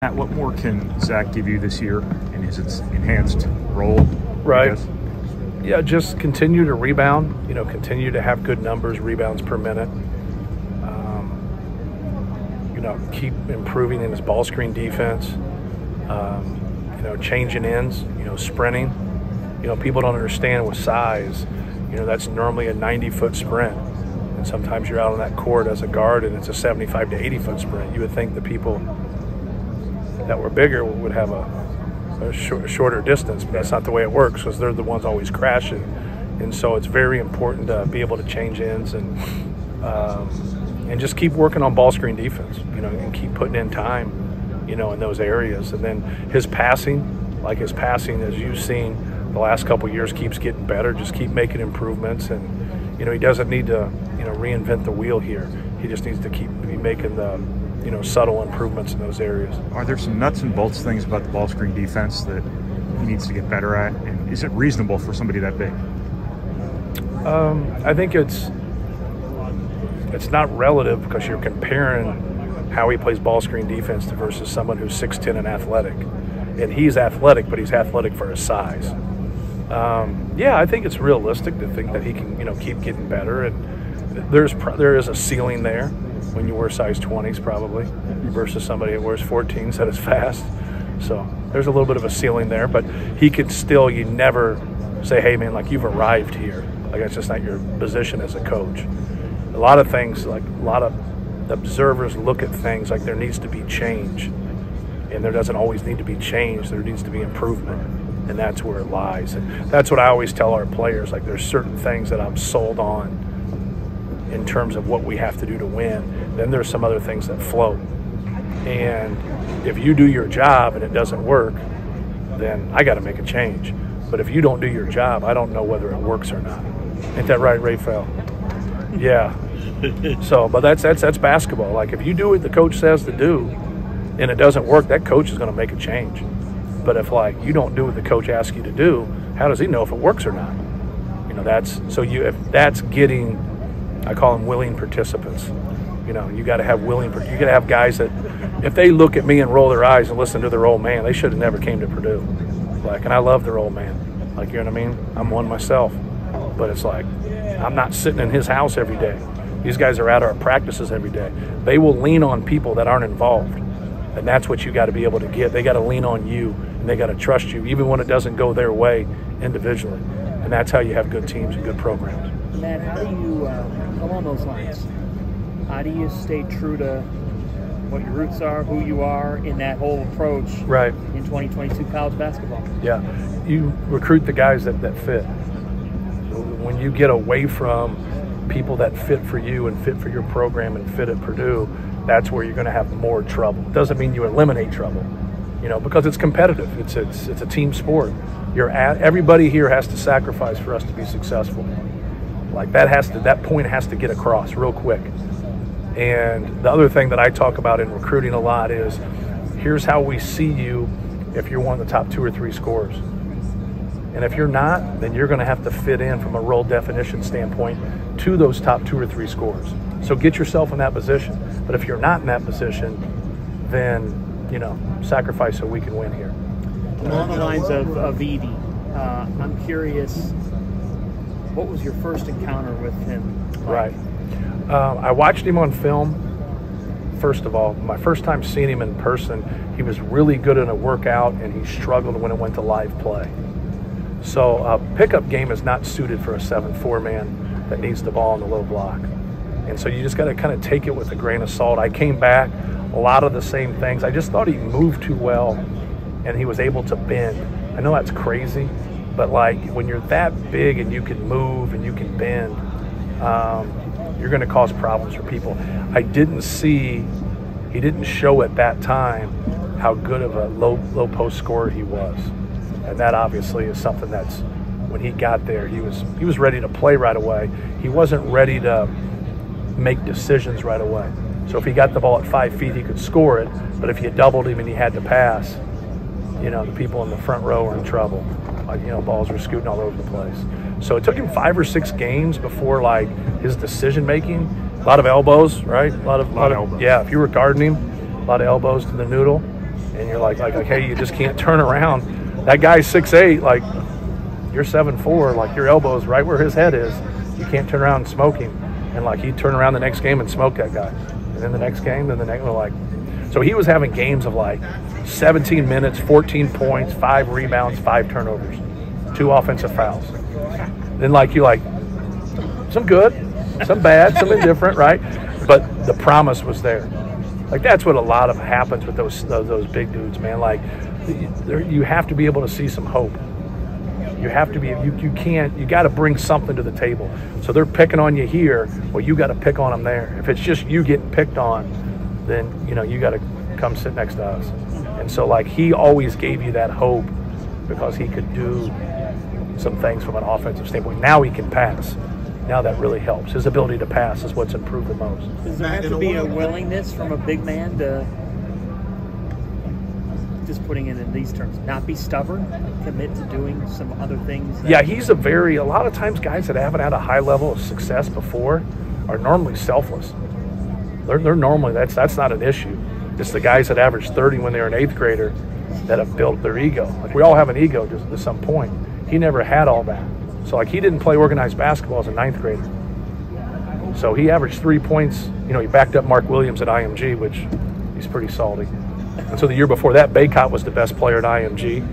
Matt, what more can Zach give you this year in his enhanced role? Right. Yeah, just continue to rebound, continue to have good numbers, rebounds per minute. Keep improving in his ball screen defense, changing ends, sprinting. People don't understand with size, that's normally a 90-foot sprint. And sometimes you're out on that court as a guard and it's a 75 to 80-foot sprint. You would think the people that were bigger would have a shorter distance, but that's not the way it works because they're the ones always crashing. And so it's very important to be able to change ends and just keep working on ball screen defense, and keep putting in time, in those areas. And then his passing, as you've seen the last couple of years, keeps getting better. Just keep making improvements. And, he doesn't need to, reinvent the wheel here. He just needs to keep making the, subtle improvements in those areas. Are there some nuts and bolts things about the ball screen defense that he needs to get better at? And is it reasonable for somebody that big? I think it's not relative because you're comparing how he plays ball screen defense versus someone who's 6'10" and athletic. And he's athletic, but he's athletic for his size. I think it's realistic to think that he can, keep getting better. And there is a ceiling there when you wear size 20s probably versus somebody that wears 14s that is fast. So there's a little bit of a ceiling there, but he could still, you never say, hey man, you've arrived here. That's just not your position as a coach. A lot of things, a lot of observers look at things like there needs to be change, and there doesn't always need to be change. There needs to be improvement, and that's where it lies. And that's what I always tell our players. There's certain things that I'm sold on in terms of what we have to do to win. Then there's some other things that float. And if you do your job and it doesn't work, then I got to make a change. But if you don't do your job, I don't know whether it works or not. Ain't that right, Rafael? Yeah. So, but that's basketball. If you do what the coach says to do and it doesn't work, that coach is going to make a change. But if you don't do what the coach asks you to do, how does he know if it works or not? If that's getting, I call them willing participants. You got to have you got to have guys that if they look at me and roll their eyes and listen to their old man, they should have never came to Purdue. And I love their old man. You know what I mean? I'm one myself. But it's I'm not sitting in his house every day. These guys are at our practices every day. They will lean on people that aren't involved. And that's what you got to be able to get. They got to lean on you, and they got to trust you, even when it doesn't go their way individually. And that's how you have good teams and good programs. Matt, how do you, along those lines, how do you stay true to what your roots are, who you are in that whole approach right in 2022 college basketball? Yeah, you recruit the guys that fit. When you get away from people that fit for you and fit for your program and fit at Purdue, that's where you're going to have more trouble. Doesn't mean you eliminate trouble, because it's competitive. It's a team sport. Everybody here has to sacrifice for us to be successful. That point has to get across real quick. And the other thing that I talk about in recruiting a lot is, here's how we see you if you're one of the top 2 or 3 scorers. And if you're not, then you're going to have to fit in from a role definition standpoint to those top 2 or 3 scorers. So get yourself in that position. But if you're not in that position, then, sacrifice so we can win here. Along the lines of Edie, I'm curious, what was your first encounter with him like? Right. I watched him on film. First of all, my first time seeing him in person, he was really good in a workout, and he struggled when it went to live play. So a pickup game is not suited for a 7'4" man that needs the ball in the low block. And so you just got to kind of take it with a grain of salt. I came back, a lot of the same things. I just thought he moved too well, and he was able to bend. I know that's crazy, but when you're that big and you can move and you can bend, you're going to cause problems for people. He didn't show at that time how good of a low post scorer he was. And that obviously is something that's, when he got there, he was ready to play right away. He wasn't ready to make decisions right away. So if he got the ball at 5 feet, he could score it. But if you doubled him and he had to pass, the people in the front row were in trouble. Balls were scooting all over the place. So it took him 5 or 6 games before his decision making. A lot of elbows, right? A lot of elbows. Yeah, if you were guarding him, a lot of elbows to the noodle. And you're like, hey, you just can't turn around. That guy's 6'8", like you're 7'4", like your elbow's right where his head is. You can't turn around and smoke him. And like he'd turn around the next game and smoke that guy. And then the next game, then the next one, like, so he was having games of like 17 minutes, 14 points, 5 rebounds, 5 turnovers, 2 offensive fouls. Then like you like some good, some bad, some indifferent, right? But the promise was there. Like that's what a lot of happens with those big dudes, man. Like you have to be able to see some hope. You have to be, you got to bring something to the table. So they're picking on you here, well, you got to pick on them there. If it's just you getting picked on, then, you know, you got to come sit next to us. And so like he always gave you that hope because he could do some things from an offensive standpoint. Now he can pass. Now that really helps. His ability to pass is what's improved the most. Does there have to be a willingness from a big man to, just putting it in these terms, not be stubborn, commit to doing some other things? Yeah, he's a lot of times guys that haven't had a high level of success before are normally selfless. They're normally, that's not an issue. It's the guys that average 30 when they were an 8th grader that have built their ego. Like we all have an ego to some point. He never had all that. So like he didn't play organized basketball as a 9th grader. So he averaged 3 points. You know, he backed up Mark Williams at IMG, which he's pretty salty. And so the year before that, Baycott was the best player at IMG.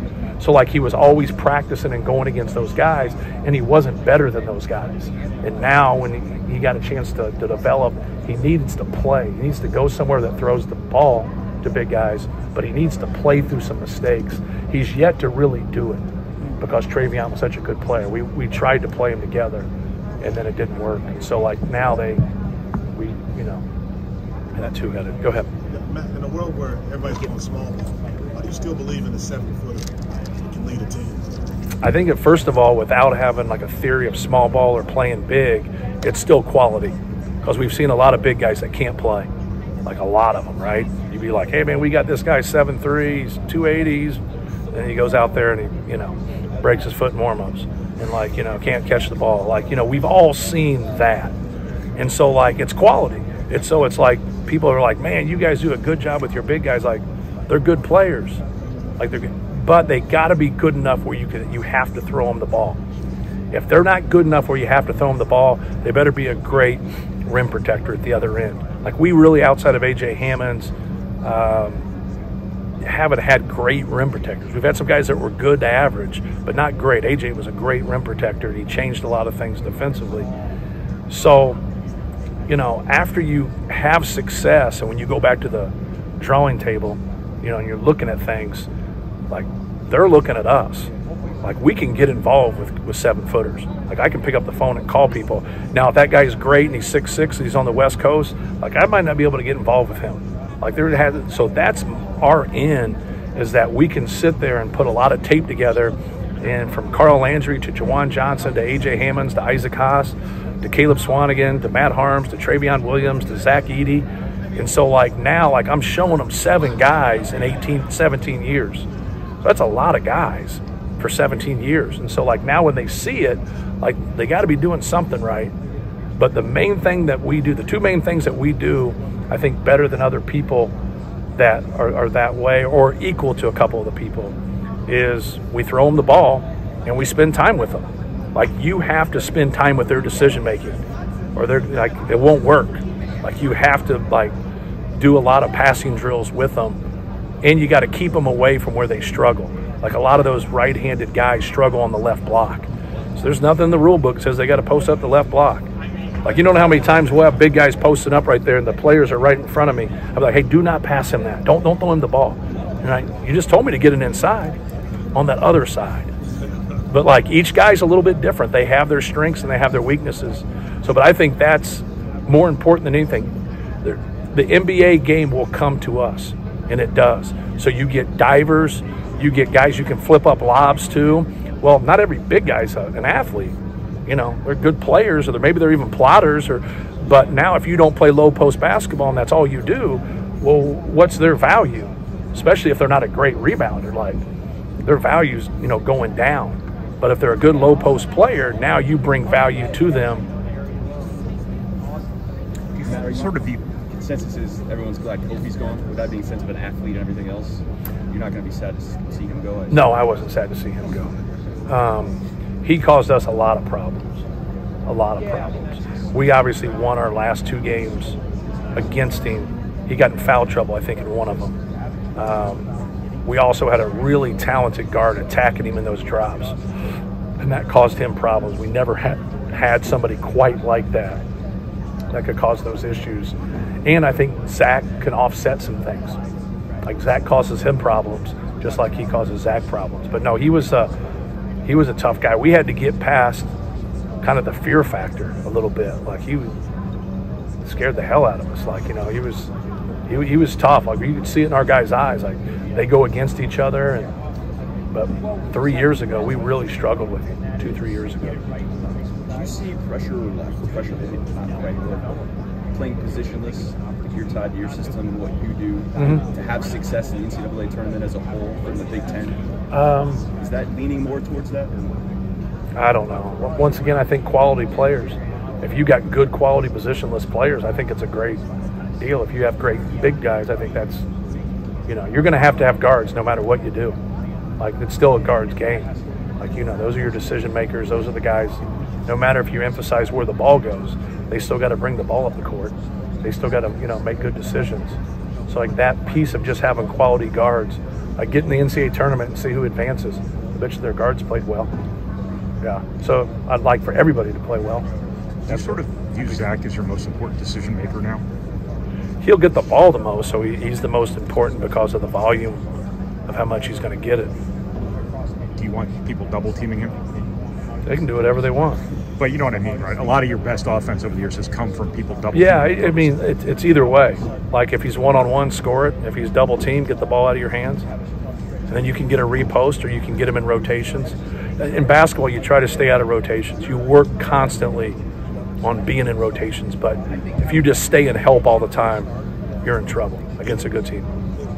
So like he was always practicing and going against those guys, and he wasn't better than those guys. And now when he got a chance to develop, he needs to play. He needs to go somewhere that throws the ball to big guys, but he needs to play through some mistakes. He's yet to really do it because Travion was such a good player. We tried to play him together, and then it didn't work. And so like now and that's who got it. Go ahead. In a world where everybody's going small ball, why do you still believe in the 7-footer who can lead a team? I think that first of all, without having like a theory of small ball or playing big, it's still quality. Because we've seen a lot of big guys that can't play. Like a lot of them, right? You'd be like, hey man, we got this guy 7'3", 280s, and he goes out there and he, you know, breaks his foot in warm-ups and like, you know, can't catch the ball. Like, you know, we've all seen that. And so like it's quality. It's like people are like, man, you guys do a good job with your big guys. Like they're good players. Like they're good, but they got to be good enough where you have to throw them the ball. If they're not good enough where you have to throw them the ball, they better be a great rim protector at the other end. Like we really, outside of A.J. Hammond's, haven't had great rim protectors. We've had some guys that were good to average, but not great. A.J. was a great rim protector. He changed a lot of things defensively. So, you know, after you have success and when you go back to the drawing table, you know, and you're looking at things, like they're looking at us. Like we can get involved with 7-footers. Like I can pick up the phone and call people. Now, if that guy's great and he's 6'6", and he's on the West Coast, like I might not be able to get involved with him. Like so that's our end, is that we can sit there and put a lot of tape together, and from Carl Landry to Jawan Johnson to A.J. Hammonds to Isaac Haas to Caleb Swanigan to Matt Harms to Travion Williams to Zach Edey. And so like now, like I'm showing them 7 guys in 17 years. So that's a lot of guys for 17 years. And so like now when they see it, like they got to be doing something right. But the main thing that we do, the 2 main things that we do, I think better than other people that are that way or equal to a couple of the people, is we throw them the ball and we spend time with them. Like you have to spend time with their decision making, or they're like it won't work. Like you have to like do a lot of passing drills with them, and you got to keep them away from where they struggle. Like a lot of those right-handed guys struggle on the left block. So there's nothing in the rule book that says they got to post up the left block. Like you don't know how many times we'll have big guys posting up right there and the players are right in front of me. I'm like, hey, do not pass him that. Don't throw him the ball. And you just told me to get it inside on that other side. But like each guy's a little bit different. They have their strengths and they have their weaknesses. So, but I think that's more important than anything. The NBA game will come to us, and it does. So you get divers, you get guys you can flip up lobs to. Well, not every big guy's an athlete. You know, they're good players, or maybe they're even plotters. But now if you don't play low post basketball and that's all you do, well, what's their value? Especially if they're not a great rebounder. Like their value's, you know, going down. But if they're a good low post player, now you bring value to them. Sort of the consensus is everyone's glad Kofi's gone, with that being sense of an athlete and everything else. You're not going to be sad to see him go? No, I wasn't sad to see him go. He caused us a lot of problems. A lot of problems. We obviously won our last 2 games against him. He got in foul trouble, I think, in one of them. We also had a really talented guard attacking him in those drops, and that caused him problems. We never had somebody quite like that could cause those issues. And I think Zach can offset some things. Like Zach causes him problems, just like he causes Zach problems. But no, he was a tough guy. We had to get past kind of the fear factor a little bit. Like he scared the hell out of us. Like, you know, he was tough. Like you could see it in our guys' eyes. Like they go against each other. But 3 years ago, we really struggled with him. 2-3 years ago. Do you see pressure, maybe not the right word, playing positionless? You're tied to your system and what you do to have success in the NCAA tournament as a whole from the Big Ten. Is that leaning more towards that? I don't know. Once again, I think quality players. If you got good quality positionless players, I think it's a great deal. If you have great big guys, I think that's, you know, you're going to have guards no matter what you do. Like it's still a guard's game. Like, you know, those are your decision makers. Those are the guys. No matter if you emphasize where the ball goes, they still got to bring the ball up the court. They still got to, you know, make good decisions. So like that piece of just having quality guards, like get in the NCAA tournament and see who advances. I bet you their guards played well. Yeah. So I'd like for everybody to play well. Do you sort of view Zach as your most important decision maker now? He'll get the ball the most, so he's the most important because of the volume of how much he's going to get it. Do you want people double teaming him? They can do whatever they want. But you know what I mean, right? A lot of your best offense over the years has come from people double teaming. Yeah, I mean, it's either way. Like if he's one-on-one, score it. If he's double teamed, get the ball out of your hands. And then you can get a repost or you can get him in rotations. In basketball, you try to stay out of rotations. You work constantly on being in rotations. But if you just stay and help all the time, you're in trouble against a good team.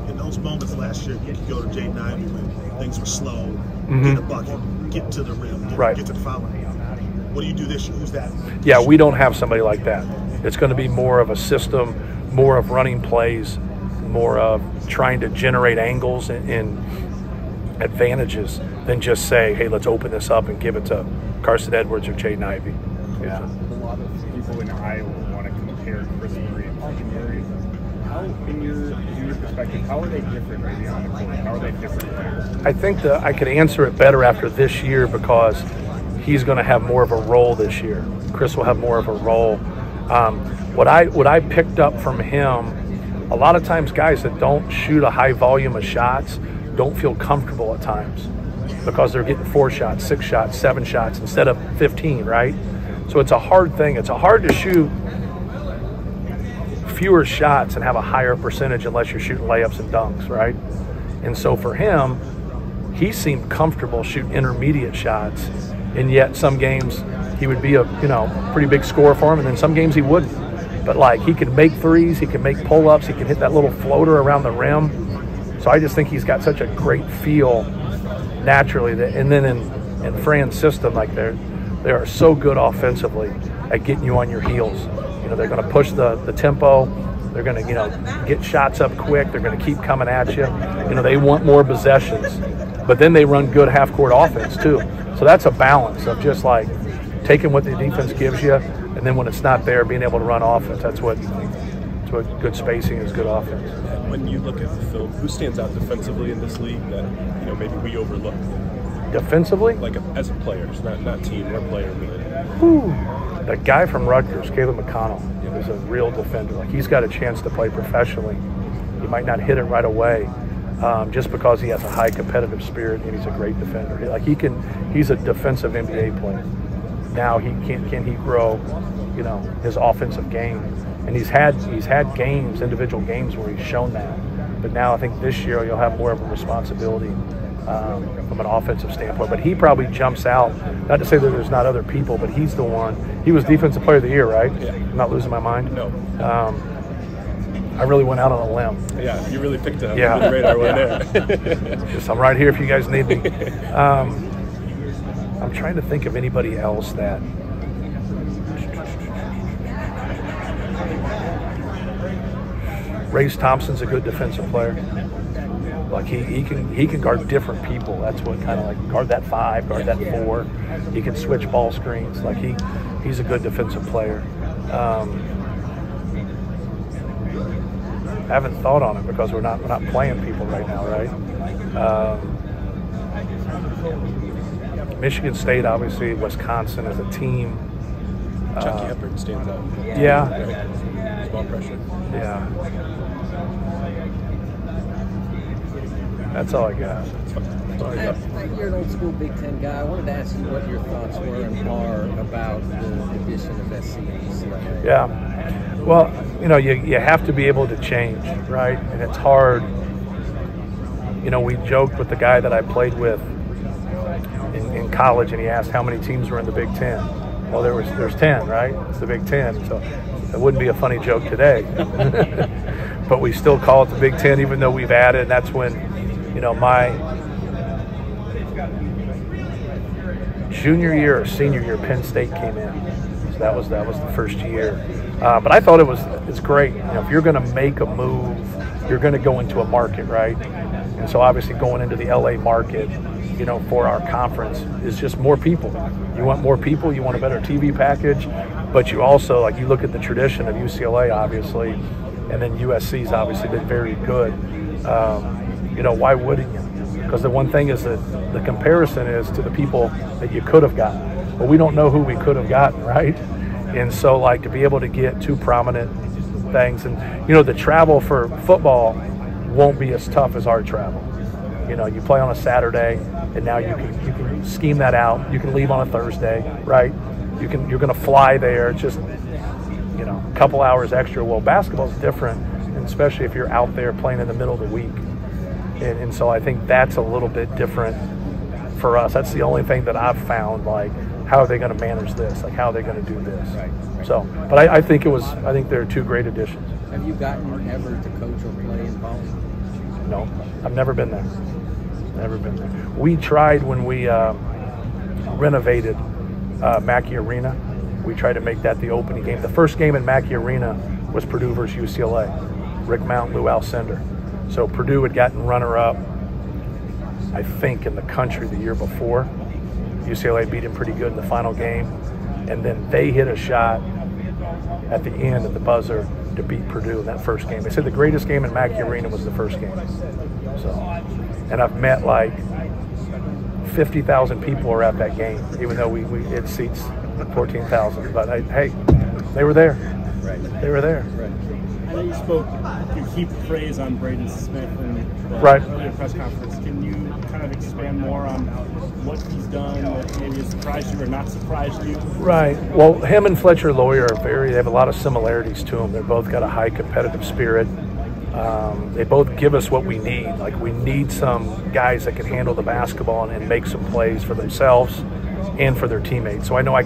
In those moments last year, you could go to Jaden Ivey when things were slow, get a bucket, get to the rim, get to the foul line. What do you do this year? Who's that? Yeah, we don't have somebody like that. It's going to be more of a system, more of running plays, more of trying to generate angles and advantages than just say, hey, let's open this up and give it to Carson Edwards or Jaden Ivey. Yeah. A lot of people in Iowa want to compare Chris Murray and Keegan Murray. How, in your perspective, how are they different beyond the court? How are they different players? I think that I could answer it better after this year because he's going to have more of a role this year. Chris will have more of a role. What I picked up from him, a lot of times guys that don't shoot a high volume of shots don't feel comfortable at times because they're getting 4 shots, 6 shots, 7 shots instead of 15, right? So it's a hard thing. It's hard to shoot fewer shots and have a higher percentage unless you're shooting layups and dunks, right? And so for him, he seemed comfortable shooting intermediate shots, and yet some games he would be a pretty big scorer for him, and then some games he wouldn't. But like he can make threes, he can make pull-ups, he can hit that little floater around the rim. So I just think he's got such a great feel naturally. And then in Fran's system, like they are so good offensively at getting you on your heels. You know, they're going to push the tempo. They're going to, get shots up quick. They're going to keep coming at you. You know, they want more possessions. But then they run good half-court offense too. So that's a balance of just like taking what the defense gives you, and then when it's not there, being able to run offense. That's what good spacing is, good offense. When you look at the film, who stands out defensively in this league that maybe we overlook? Defensively? Like as a player, not team, or player really. The guy from Rutgers, Kayla Mcconnell, is a real defender. Like he's got a chance to play professionally. He might not hit it right away, just because he has a high competitive spirit and he's a great defender. Like he's a defensive NBA player. Now can he grow, his offensive game? And he's had games, individual games where he's shown that. But now I think this year you'll have more of a responsibility from an offensive standpoint. But he probably jumps out. Not to say that there's not other people, but he's the one. He was Defensive Player of the Year, right? Yeah. I'm not losing my mind? No. I really went out on a limb. Yeah, you really picked up. Yeah. The radar one there. Just, I'm right here if you guys need me. I'm trying to think of anybody else that. Race Thompson's a good defensive player. Like he can guard different people. That's what kind of like guard that 5, guard that 4. He can switch ball screens. Like he's a good defensive player. I haven't thought on it because we're not playing people right now, right? Michigan State, obviously, Wisconsin as a team. Chuck Campbell stands out. Yeah. Ball pressure. Yeah. That's all I got. You're an old school Big Ten guy. I wanted to ask you what your thoughts were and are about the addition of SC and UCLA. Yeah. Well, you have to be able to change, right? And it's hard. We joked with the guy that I played with in college, and he asked how many teams were in the Big Ten. Well, there's 10, right? It's the Big Ten, so it wouldn't be a funny joke today. But we still call it the Big Ten, even though we've added. And that's when, my junior year or senior year, Penn State came in. So that was the first year. But I thought it's great. If you're going to make a move, you're going to go into a market, right? And so obviously going into the LA market, for our conference is just more people. You want more people, you want a better TV package, but you also, like, you look at the tradition of UCLA, obviously, and then USC's obviously been very good. Why wouldn't you? Because the one thing is that the comparison is to the people that you could have gotten. But we don't know who we could have gotten, right? And so, like, to be able to get 2 prominent things, and, the travel for football won't be as tough as our travel. You play on a Saturday, and now you can scheme that out. You can leave on a Thursday, right? You're going to fly there, just, a couple hours extra. Well, basketball's different, and especially if you're out there playing in the middle of the week. And so I think that's a little bit different for us. That's the only thing that I've found, like, how are they going to manage this? Like, how are they going to do this? Right. So, but I think there are 2 great additions. Have you gotten ever to coach or play in college? No, I've never been there. Never been there. We tried when we renovated Mackey Arena. We tried to make that the opening game. The first game in Mackey Arena was Purdue versus UCLA. Rick Mount, Lou Alcindor. So Purdue had gotten runner-up, I think, in the country the year before. UCLA beat him pretty good in the final game. And then they hit a shot at the end at the buzzer to beat Purdue in that first game. They said the greatest game in Mackey Arena was the first game. So, and I've met like 50,000 people were at that game, even though it seats 14,000. But hey, they were there. Right. They were there. Right. I know you spoke, you heaped praise on Braden Smith in the earlier press conference. Can you kind of expand more on what he's done that maybe has surprised you or not surprised you? Right. Well, him and Fletcher Lawyer they have a lot of similarities to them. They've both got a high competitive spirit. They both give us what we need. Like, we need some guys that can handle the basketball and make some plays for themselves and for their teammates. So I know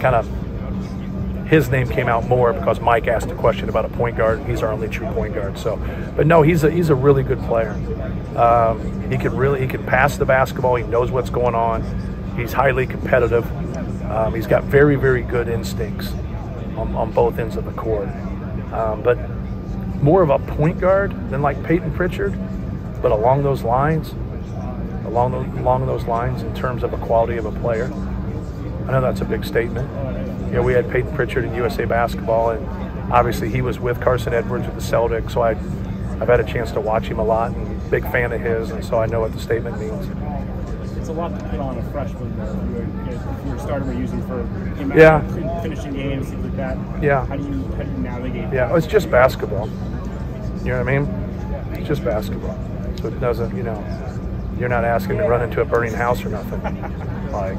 his name came out more because Mike asked a question about a point guard, and he's our only true point guard. So, but no, he's a really good player. He can pass the basketball. He knows what's going on. He's highly competitive. He's got very, very good instincts on both ends of the court. But more of a point guard than like Peyton Pritchard, but along those lines in terms of a quality of a player. I know that's a big statement. We had Peyton Pritchard in USA Basketball, and obviously he was with Carson Edwards with the Celtics, so I've had a chance to watch him a lot, and big fan of his, and so I know what the statement means. It's a lot to put on a freshman. If you're a starter, we're using for finishing games, things like that. Yeah. How do you navigate that? Yeah, it's just basketball. You know what I mean? It's just basketball. So it doesn't, you're not asking to run into a burning house or nothing. Like,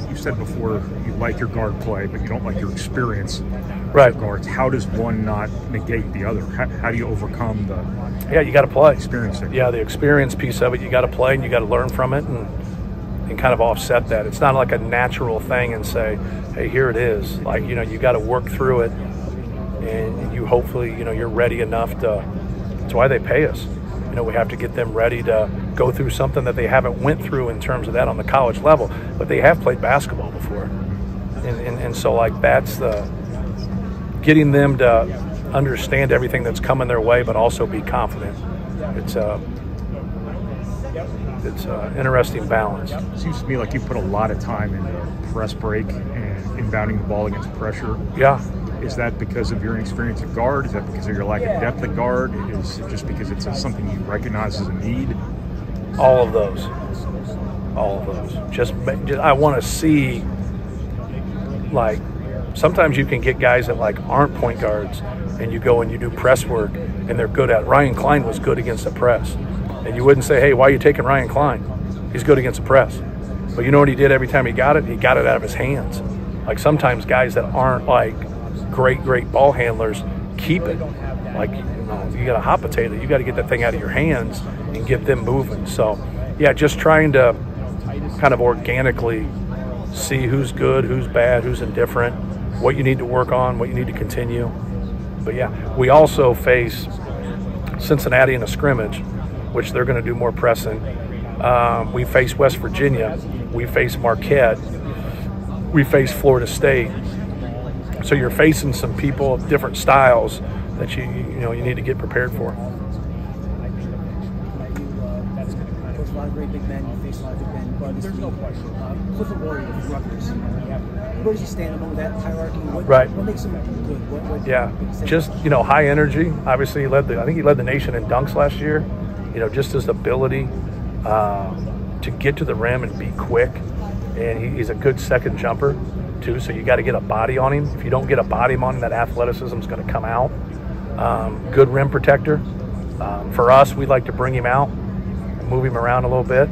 you said before, you like your guard play, but you don't like your experience right. with guards. How does one not negate the other? How do you overcome the you got to play. Experience it? Yeah, the experience piece of it, you got to play and you got to learn from it and kind of offset that. It's not like a natural thing and say, hey, here it is. Like, you got to work through it, and you hopefully, you're ready enough to. That's why they pay us. We have to get them ready to go through something that they haven't went through in terms of that on the college level, but they have played basketball before. And so, like, that's the getting them to understand everything that's coming their way, but also be confident. it's an interesting balance. It seems to me like you put a lot of time into press break and inbounding the ball against pressure. Yeah. Is that because of your inexperience at guard? Is that because of your lack of depth at guard? Is it just because it's something you recognize as a need? All of those. All of those. Just I want to see, like, sometimes you can get guys that like aren't point guards, and you go and you do press work, and they're good at it. Ryan Klein was good against the press, and you wouldn't say, "Hey, why are you taking Ryan Klein? He's good against the press." But you know what he did every time he got it? He got it out of his hands. Like sometimes guys that aren't like great ball handlers keep it. Like, you got a hot potato, you got to get that thing out of your hands and get them moving. So, yeah, just trying to kind of organically see who's good, who's bad, who's indifferent, what you need to work on, what you need to continue. But yeah, we also face Cincinnati in a scrimmage, which they're going to do more pressing. We face West Virginia. We face Marquette. We face Florida State. So you're facing some people of different styles that you need to get prepared for. Coach, a lot of great big men. You face a lot of big men, but there's no question. Clifford Warrior with Rutgers. Where does he stand among that hierarchy? What makes him good? Just high energy. Obviously, I think he led the nation in dunks last year. Just his ability to get to the rim and be quick, and he's a good second jumper too. So you got to get a body on him. If you don't get a body on him, that athleticism is going to come out. Good rim protector. For us, we'd like to bring him out and move him around a little bit,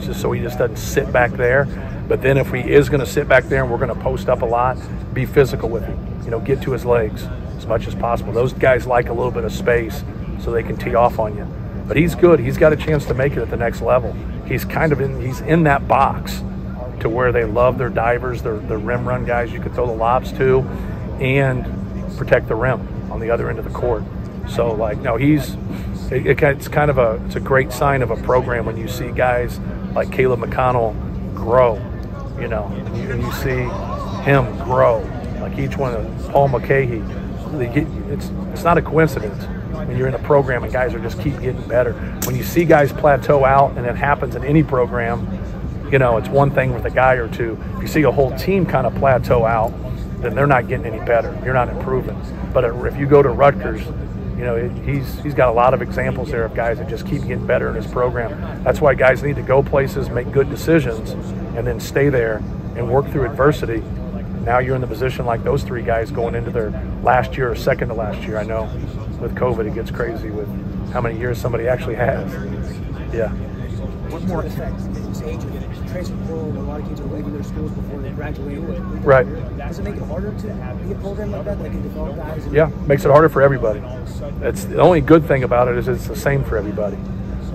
just so he just doesn't sit back there. But then if he is going to sit back there and we're going to post up a lot, be physical with him. Get to his legs as much as possible. Those guys like a little bit of space so they can tee off on you. But he's good. He's got a chance to make it at the next level. He's he's in that box to where they love their divers, their rim run guys you could throw the lobs to, and protect the rim on the other end of the court. So it's a great sign of a program when you see guys like Kayla Mcconnell grow, and you see him grow. Like each one of Paul McCahey, it's not a coincidence when you're in a program and guys are just keep getting better. When you see guys plateau out, and it happens in any program, it's one thing with a guy or two. If you see a whole team kind of plateau out, then they're not getting any better. You're not improving. But if you go to Rutgers, he's got a lot of examples there of guys that just keep getting better in his program. That's why guys need to go places, make good decisions, and then stay there and work through adversity. Now you're in the position like those three guys going into their last year or second to last year. I know with COVID it gets crazy with how many years somebody actually has. Yeah. What more affects this age of transfer portal? A lot of kids are leaving their schools before they graduate. Right. Does it make it harder to be a program like that can develop guys? Yeah, makes it harder for everybody. It's the only good thing about it is it's the same for everybody.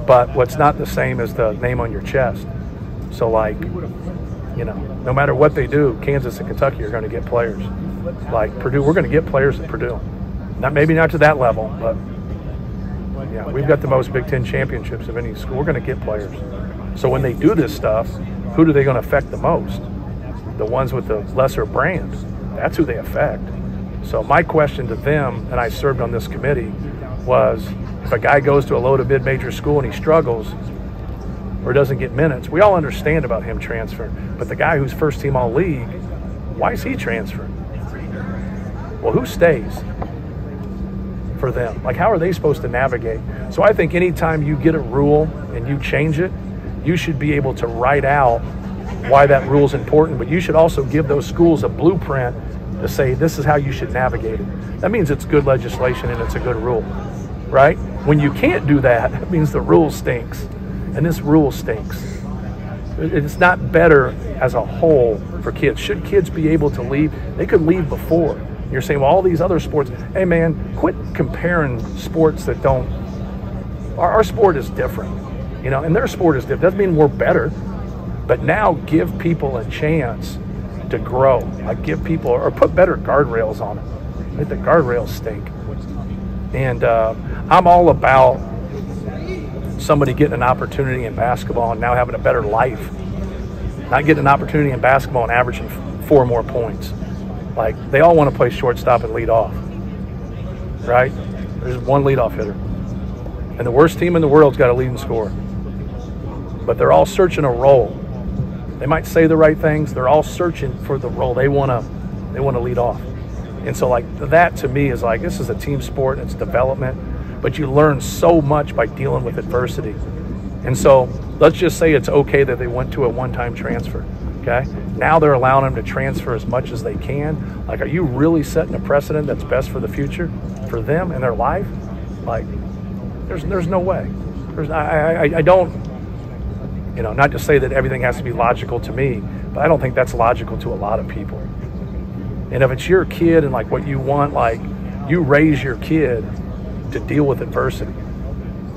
But what's not the same is the name on your chest. So no matter what they do, Kansas and Kentucky are going to get players. Like Purdue, we're going to get players at Purdue. Maybe not to that level, but yeah, we've got the most Big Ten championships of any school. We're going to get players. So when they do this stuff, who are they going to affect the most? The ones with the lesser brand. That's who they affect. So my question to them, and I served on this committee, was if a guy goes to a low to mid-major school and he struggles or doesn't get minutes, we all understand about him transferring. But the guy who's first team all league, why is he transferring? Well, who stays for them? Like, how are they supposed to navigate? So I think anytime you get a rule and you change it, you should be able to write out why that rule is important, but you should also give those schools a blueprint to say this is how you should navigate it. That means it's good legislation and it's a good rule, right? When you can't do that, it means the rule stinks, and this rule stinks. It's not better as a whole for kids. Should kids be able to leave? They could leave before. You're saying, well, all these other sports, hey man, quit comparing sports that don't, our sport is different, and their sport is different. Doesn't mean we're better, but now give people a chance to grow. Like give people, or put better guardrails on it. Make the guardrails stink. And I'm all about somebody getting an opportunity in basketball and now having a better life. Not getting an opportunity in basketball and averaging 4 more points. Like, they all want to play shortstop and lead off, right? There's one leadoff hitter. And the worst team in the world's got a leading scorer. but they're all searching a role. They might say the right things. They're all searching for the role. They want to lead off. And so like that to me is like, this is a team sport, it's development, but you learn so much by dealing with adversity. And so let's just say it's okay that they went to a one-time transfer, okay? Now they're allowing them to transfer as much as they can. Like, are you really setting a precedent that's best for the future for them and their life? Like, there's no way. I don't, you know, not to say that everything has to be logical to me, but I don't think that's logical to a lot of people. And if it's your kid and like what you want, like you raise your kid to deal with adversity.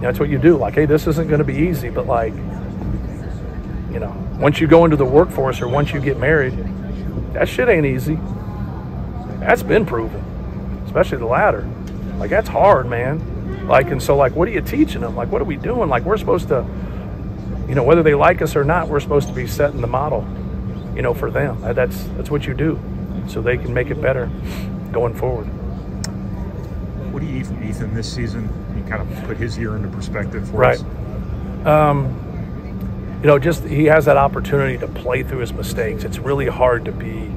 That's what you do. Like, hey, this isn't going to be easy, but like, you know, once you go into the workforce or once you get married, that shit ain't easy. That's been proven, especially the latter. Like, that's hard, man. Like, and so like, what are you teaching them? Like, what are we doing? Like, we're supposed to, you know, whether they like us or not, we're supposed to be setting the model, you know, for them. That's what you do, so they can make it better going forward. What do you eat from Ethan this season? You kind of put his year into perspective for us. You know, just he has that opportunity to play through his mistakes. It's really hard to be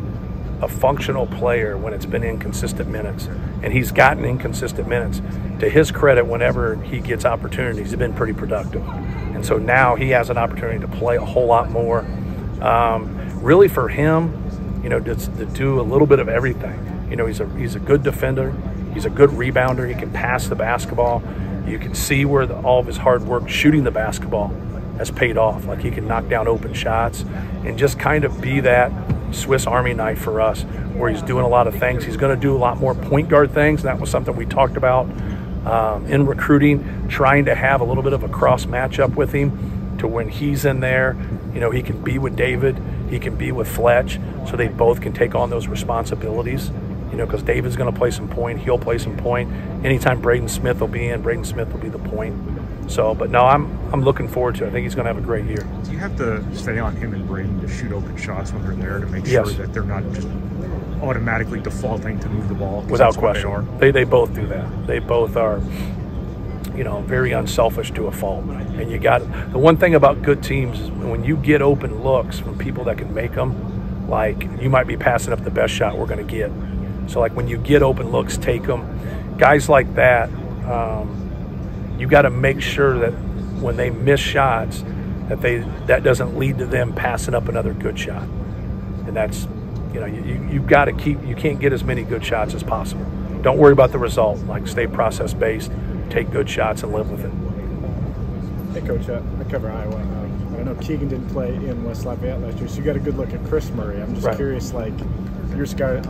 a functional player when it's been inconsistent minutes, and he's gotten inconsistent minutes. To his credit, whenever he gets opportunities, he's been pretty productive. And so now he has an opportunity to play a whole lot more. Really for him, you know, to do a little bit of everything. You know, he's a good defender. He's a good rebounder. He can pass the basketball. You can see where all of his hard work shooting the basketball has paid off. Like, he can knock down open shots and just kind of be that Swiss Army knife for us, where he's doing a lot of things. He's going to do a lot more point guard things. And that was something we talked about in recruiting, trying to have a little bit of a cross matchup with him to when he's in there, you know, he can be with David, he can be with Fletch, so they both can take on those responsibilities. You know, because David's going to play some point, he'll play some point. Anytime Braden Smith will be in, Braden Smith will be the point. So, but no, I'm looking forward to it. I think he's going to have a great year. Do you have to stay on him and Braden to shoot open shots when they're there to make sure that they're not just automatically defaulting to move the ball? Without question. They both do that. They both are, you know, very unselfish to a fault. And you got the one thing about good teams is when you get open looks from people that can make them, like, you might be passing up the best shot we're going to get. So, like, when you get open looks, take them. Guys like that, you got to make sure that when they miss shots, that doesn't lead to them passing up another good shot. And that's, you know, you've got to you can't get as many good shots as possible. Don't worry about the result. Like, stay process-based, take good shots, and live with it. Hey, Coach, I cover Iowa. I know Keegan didn't play in West Lafayette last year, so you got a good look at Chris Murray. I'm just curious, like,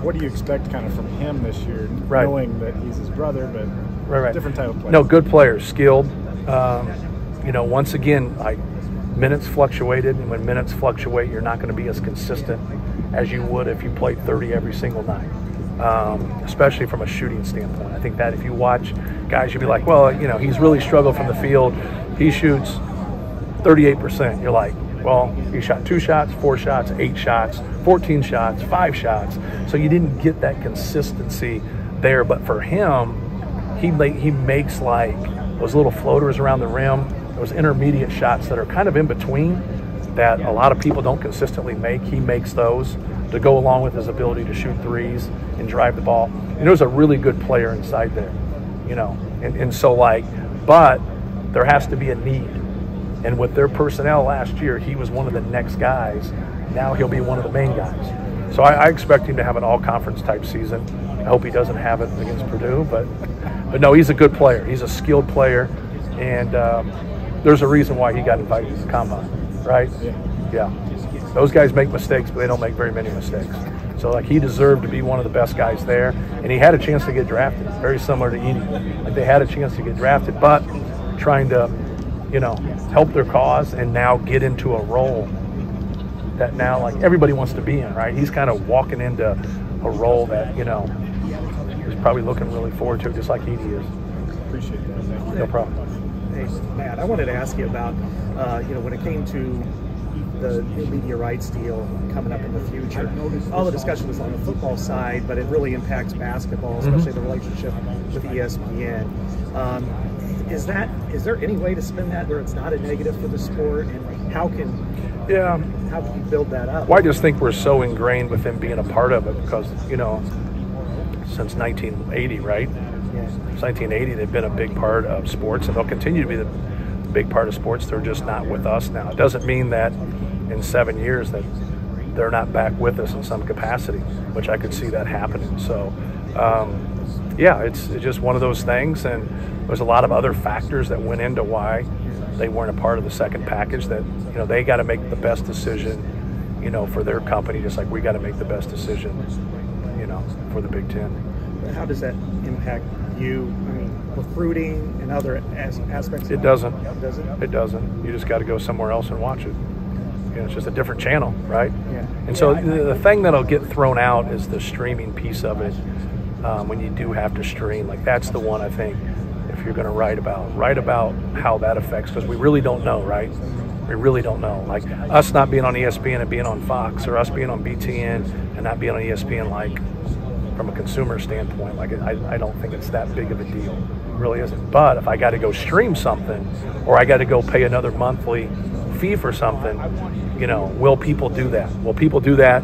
what do you expect kind of from him this year, knowing that he's his brother, but different type of player? No, good player, skilled. You know, once again, like, minutes fluctuated, and when minutes fluctuate, you're not going to be as consistent as you would if you played 30 every single night, especially from a shooting standpoint. I think that if you watch guys, you'd be like, well, you know, he's really struggled from the field. He shoots 38%. You're like, well, he shot 2 shots, 4 shots, 8 shots, 14 shots, 5 shots. So you didn't get that consistency there. But for him, he makes like those little floaters around the rim, those intermediate shots that are kind of in between that a lot of people don't consistently make. He makes those to go along with his ability to shoot threes and drive the ball. And there's a really good player inside there, you know. And so, like, but there has to be a need. And with their personnel last year, he was one of the next guys. Now he'll be one of the main guys. So I expect him to have an all-conference type season. I hope he doesn't have it against Purdue, but no, he's a good player. He's a skilled player, and there's a reason why he got invited to the combine, right? Yeah. Those guys make mistakes, but they don't make very many mistakes. So, like, he deserved to be one of the best guys there, and he had a chance to get drafted, very similar to Edie. Like, they had a chance to get drafted, but trying to, you know, help their cause and now get into a role that now, like, everybody wants to be in, right? He's kind of walking into a role that, you know, he's probably looking really forward to, just like Edie is. Appreciate that. Thank you. No problem. Hey, Matt, I wanted to ask you about, you know, when it came to the new media rights deal coming up in the future. All the discussion was on the football side, but it really impacts basketball, especially the relationship with ESPN. Is there any way to spin that where it's not a negative for the sport? How can you build that up? Well, I just think we're so ingrained with him being a part of it because, you know, since 1980, right? Yeah. Since 1980, they've been a big part of sports, and they'll continue to be the big part of sports. They're just not with us now. It doesn't mean that in 7 years that they're not back with us in some capacity, which I could see that happening. So, yeah, it's just one of those things, and there's a lot of other factors that went into why they weren't a part of the second package. That, you know, they got to make the best decision, you know, for their company, just like we got to make the best decision, you know, for the Big Ten. How does that impact you? I mean, recruiting and other aspects. It doesn't. Does it? It doesn't. You just got to go somewhere else and watch it. You know, it's just a different channel, right? Yeah. And so the thing that'll get thrown out is the streaming piece of it. When you do have to stream, like that's the one I think, if you're going to write about how that affects, because we really don't know, right? We really don't know. Like us not being on ESPN and being on Fox, or us being on BTN and not being on ESPN, like from a consumer standpoint, like I don't think it's that big of a deal. It really isn't. But if I got to go stream something, or I got to go pay another monthly fee for something, you know, will people do that? Will people do that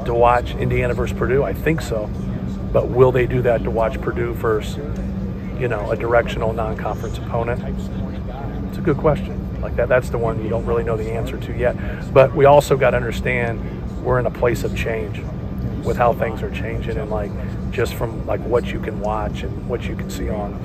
to watch Indiana versus Purdue? I think so. But will they do that to watch Purdue versus, you know, a directional non-conference opponent? It's a good question. Like that's the one you don't really know the answer to yet. But we also got to understand we're in a place of change with how things are changing, and like just from like what you can watch and what you can see on,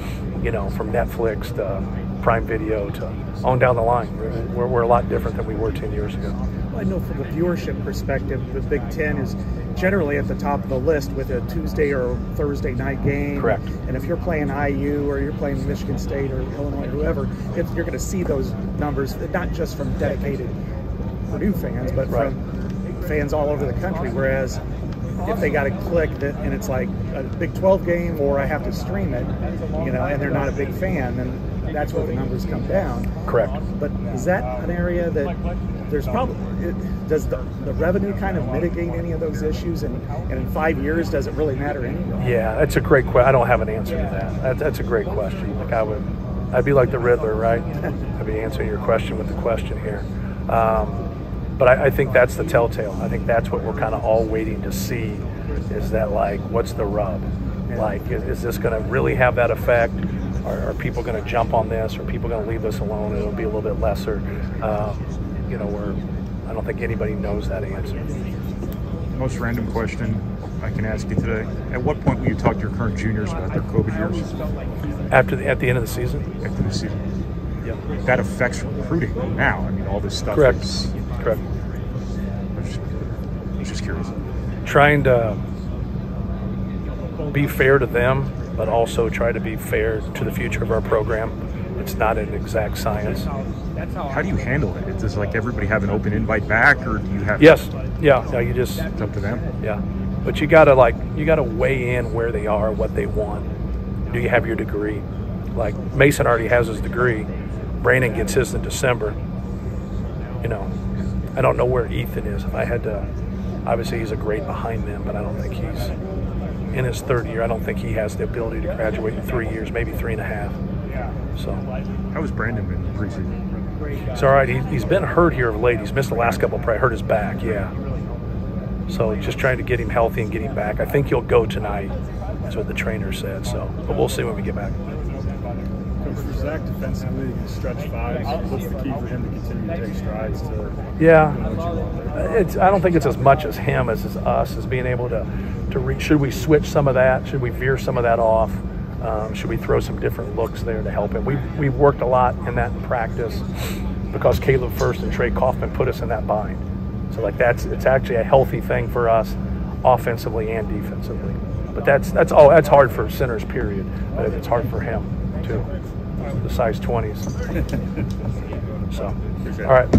you know, from Netflix to Prime Video to on down the line. We're a lot different than we were 10 years ago. I know from a viewership perspective, the Big Ten is generally at the top of the list with a Tuesday or Thursday night game. Correct. And if you're playing IU or you're playing Michigan State or Illinois or whoever, you're going to see those numbers, not just from dedicated Purdue fans, but from fans all over the country. Whereas if they got to click and it's like a Big 12 game, or I have to stream it, you know, and they're not a big fan, then that's where the numbers come down. Correct. But is that an area that there's probably, does the revenue kind of mitigate any of those issues? And in 5 years, does it really matter anyway? Yeah, that's a great question. I don't have an answer to that. That's a great question. Like I'd be like the Riddler, right? I'd be answering your question with the question here. But I think that's the telltale. I think that's what we're kind of all waiting to see, is that, like, what's the rub? Like, is this going to really have that effect? Are people going to jump on this? Are people going to leave this alone? It'll be a little bit lesser. You know, I don't think anybody knows that answer. Most random question I can ask you today. At what point will you talk to your current juniors about their COVID years? At the end of the season? After the season. Yeah. That affects recruiting now. I mean, all this stuff Correct. is... Correct. I'm just curious. Trying to be fair to them, but also try to be fair to the future of our program. It's not an exact science. How do you handle it? Does like everybody have an open invite back, or do you have? Yes. Yeah. No, you just. It's up to them. Yeah. But you gotta weigh in where they are, what they want. Do you have your degree? Like Mason already has his degree. Braden gets his in December. You know, I don't know where Ethan is. If I had to, obviously he's a grade behind them, but I don't think he's in his third year. I don't think he has the ability to graduate in 3 years, maybe 3.5. So. How has Brandon been preseason? It's all right. He's been hurt here of late. He's missed the last couple. Probably hurt his back. Yeah. So just trying to get him healthy and get him back. I think he'll go tonight. That's what the trainer said. So, but we'll see when we get back. For Zach defensively, stretch five, what's the key for him to continue to take strides to? Yeah, I don't think it's as much as him as us, as being able to reach. Should we switch some of that? Should we veer some of that off? Should we throw some different looks there to help him? We've worked a lot in that in practice because Caleb First and Trey Kaufman put us in that bind. So like it's actually a healthy thing for us, offensively and defensively. But that's hard for centers, period. But it's hard for him too. The size 20s. So, all right.